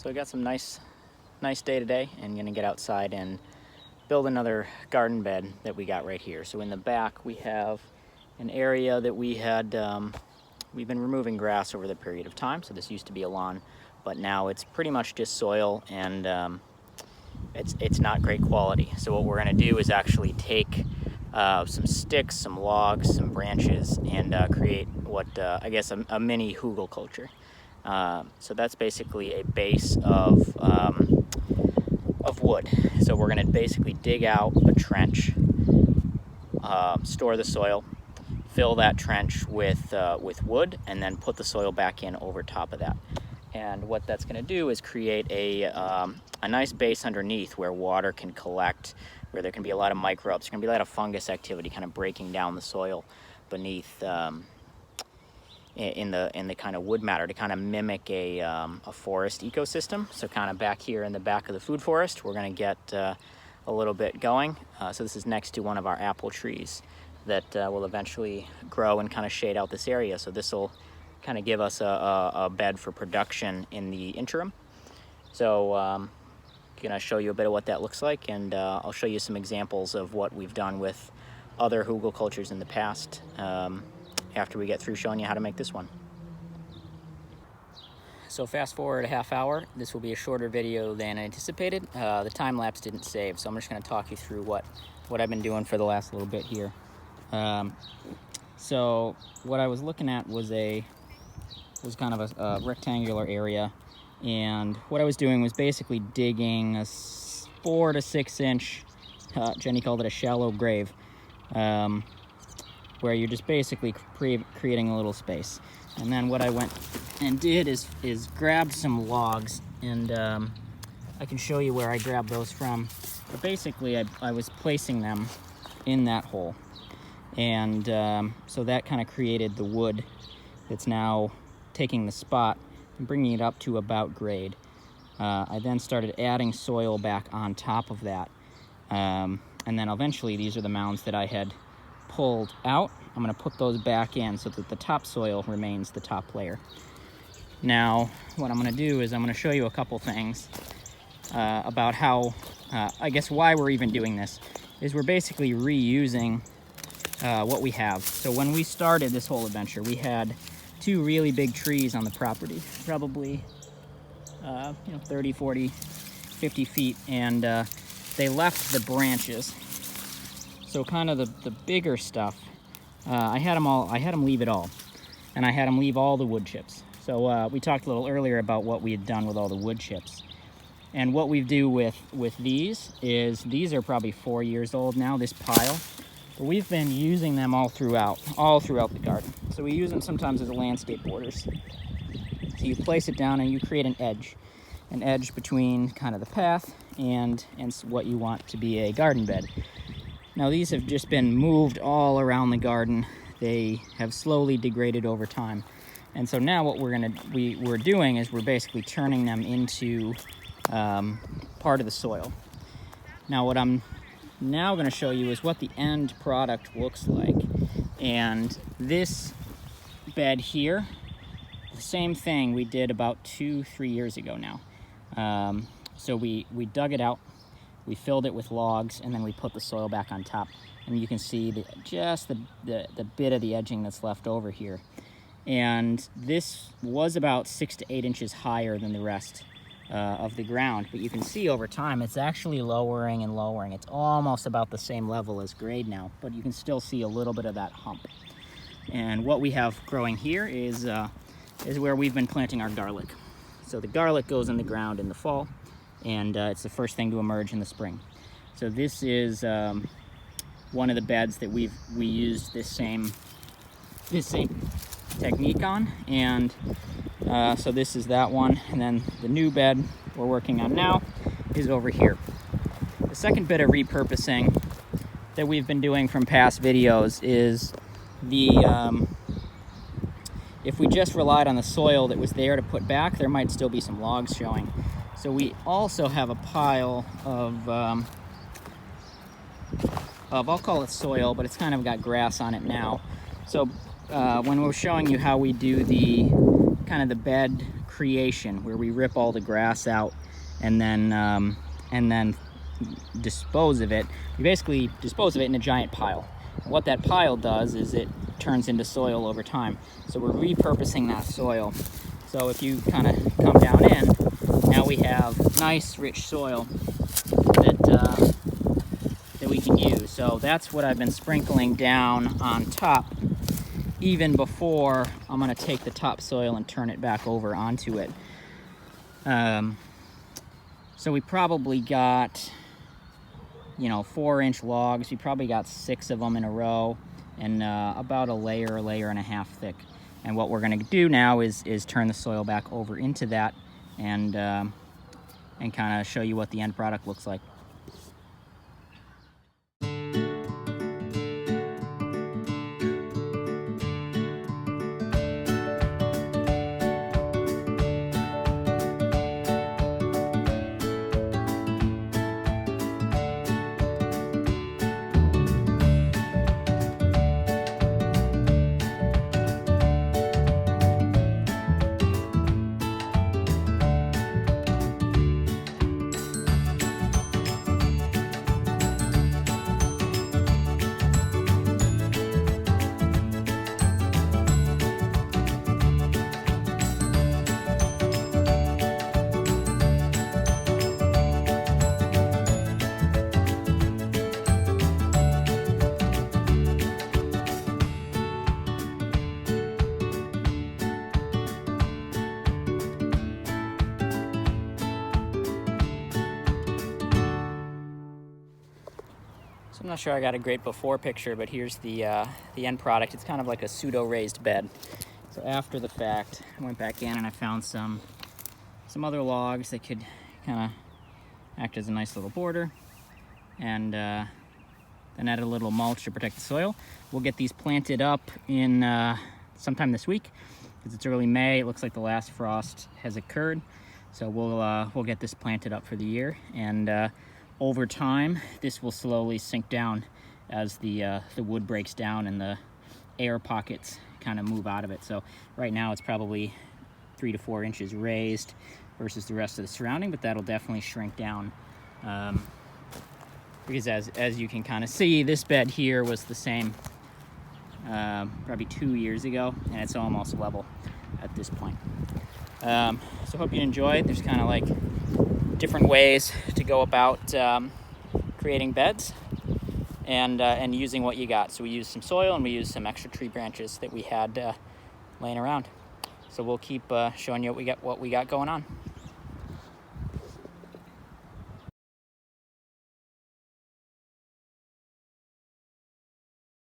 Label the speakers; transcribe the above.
Speaker 1: So I got some nice day today, and gonna get outside and build another garden bed that we got right here. So in the back we have an area that we had, we've been removing grass over the period of time. So this used to be a lawn, but now it's pretty much just soil, and it's not great quality. So what we're gonna do is actually take some sticks, some logs, some branches, and create what I guess a mini hugelkultur. So that's basically a base of wood. So we're going to basically dig out a trench, store the soil, fill that trench with wood, and then put the soil back in over top of that. And what that's going to do is create a nice base underneath where water can collect, where there can be a lot of microbes. There's going to be a lot of fungus activity kind of breaking down the soil beneath in the kind of wood matter to kind of mimic a forest ecosystem. So kind of back here in the back of the food forest, we're going to get a little bit going. So this is next to one of our apple trees that will eventually grow and kind of shade out this area. So this will kind of give us a bed for production in the interim. So I'm going to show you a bit of what that looks like, and I'll show you some examples of what we've done with other hugelkulturs in the past after we get through showing you how to make this one. So fast forward a half hour. This will be a shorter video than anticipated. The time lapse didn't save, so I'm just going to talk you through what I've been doing for the last little bit here. So what I was looking at was kind of a rectangular area, and what I was doing was basically digging a 4 to 6 inch, Jenny called it a shallow grave, where you're just basically creating a little space. And then what I went and did is grabbed some logs, and I can show you where I grabbed those from. But basically I was placing them in that hole, and so that kind of created the wood that's now taking the spot and bringing it up to about grade. I then started adding soil back on top of that, and then eventually these are the mounds that I had pulled out. I'm going to put those back in so that the topsoil remains the top layer. Now what I'm going to do is I'm going to show you a couple things about how, I guess why we're even doing this, is we're basically reusing what we have. So when we started this whole adventure, we had 2 really big trees on the property, probably 30, 40, 50 feet, and they left the branches. So kind of the bigger stuff, I had them leave it all, and I had them leave all the wood chips. So we talked a little earlier about what we had done with all the wood chips, and what we do with these is, these are probably 4 years old now, this pile, but we've been using them all throughout the garden. So we use them sometimes as landscape borders. So you place it down and you create an edge between kind of the path and what you want to be a garden bed. Now these have just been moved all around the garden. They have slowly degraded over time. And so now what we're doing is we're basically turning them into part of the soil. Now what I'm now going to show you is what the end product looks like. And this bed here, the same thing we did about 2-3 years ago now. So we dug it out. We filled it with logs, and then we put the soil back on top. And you can see just the bit of the edging that's left over here. And this was about 6 to 8 inches higher than the rest of the ground. But you can see over time, it's actually lowering and lowering. It's almost about the same level as grade now, but you can still see a little bit of that hump. And what we have growing here is where we've been planting our garlic. So the garlic goes in the ground in the fall, and it's the first thing to emerge in the spring. So this is one of the beds that we used this same technique on, and so this is that one. And then the new bed we're working on now is over here. The second bit of repurposing that we've been doing from past videos is if we just relied on the soil that was there to put back, there might still be some logs showing. So we also have a pile of I'll call it soil, but it's kind of got grass on it now. So when we're showing you how we do the kind of the bed creation, where we rip all the grass out and then dispose of it. We basically dispose of it in a giant pile. And what that pile does is it turns into soil over time. So we're repurposing that soil. So if you kind of come down in, now we have nice rich soil that we can use. So that's what I've been sprinkling down on top, even before I'm gonna take the topsoil and turn it back over onto it. So we probably got, 4-inch logs. We probably got 6 of them in a row, and about a layer and a half thick. And what we're gonna do now is turn the soil back over into that and kind of show you what the end product looks like. I'm not sure I got a great before picture, but here's the end product. It's kind of like a pseudo raised bed. So after the fact, I went back in and I found some other logs that could kind of act as a nice little border, and then added a little mulch to protect the soil. We'll get these planted up in sometime this week, because it's early May. It looks like the last frost has occurred, so we'll get this planted up for the year, and over time, this will slowly sink down as the wood breaks down and the air pockets kind of move out of it. So right now it's probably 3 to 4 inches raised versus the rest of the surrounding, but that'll definitely shrink down. Because as you can kind of see, this bed here was the same probably 2 years ago, and it's almost level at this point. So hope you enjoyed. There's kind of like different ways to go about creating beds and using what you got. So we used some soil and we used some extra tree branches that we had laying around. So we'll keep showing you what we got going on.